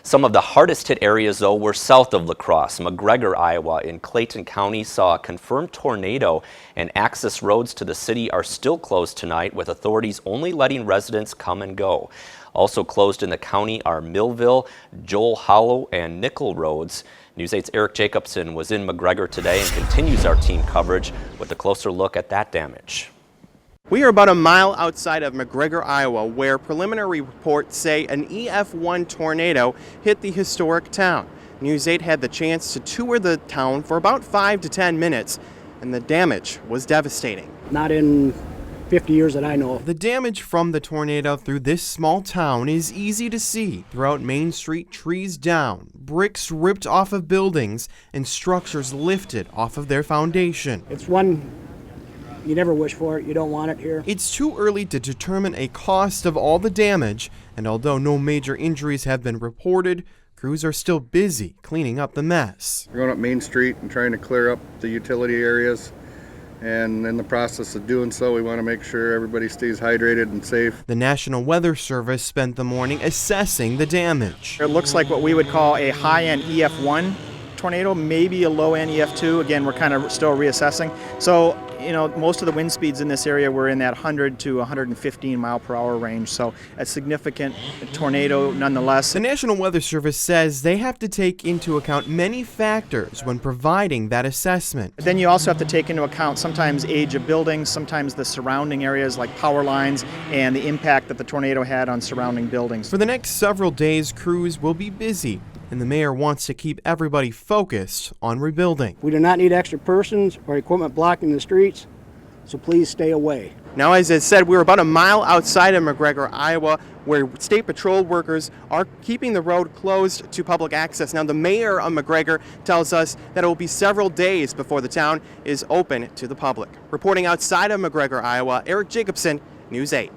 Some of the hardest hit areas, though, were south of La Crosse. McGregor, Iowa, in Clayton County saw a confirmed tornado, and access roads to the city are still closed tonight, with authorities only letting residents come and go. Also closed in the county are Millville, Joel Hollow, and Nickel roads. News 8's Eric Jacobson was in McGregor today and continues our team coverage with a closer look at that damage. We are about a mile outside of McGregor, Iowa, where preliminary reports say an EF-1 tornado hit the historic town. News 8 had the chance to tour the town for about 5 to 10 minutes, and the damage was devastating. Not in 50 years that I know of. The damage from the tornado through this small town is easy to see. Throughout Main Street, trees down, bricks ripped off of buildings, and structures lifted off of their foundation. It's one you never wish for it. You don't want it here. It's too early to determine a cost of all the damage, and although no major injuries have been reported, crews are still busy cleaning up the mess. We're going up Main Street and trying to clear up the utility areas, and in the process of doing so, we want to make sure everybody stays hydrated and safe. The National Weather Service spent the morning assessing the damage. It looks like what we would call a high-end EF-1 tornado, maybe a low-end EF-2. Again, we're kind of still reassessing. So, you know, most of the wind speeds in this area were in that 100 to 115 mile per hour range. So a significant tornado nonetheless. The National Weather Service says they have to take into account many factors when providing that assessment. Then you also have to take into account sometimes age of buildings, sometimes the surrounding areas like power lines, and the impact that the tornado had on surrounding buildings. For the next several days, crews will be busy, and the mayor wants to keep everybody focused on rebuilding. We do not need extra persons or equipment blocking the streets, so please stay away. Now, as I said, we're about a mile outside of McGregor, Iowa, where state patrol workers are keeping the road closed to public access. Now, the mayor of McGregor tells us that it will be several days before the town is open to the public. Reporting outside of McGregor, Iowa, Eric Jacobson, News 8.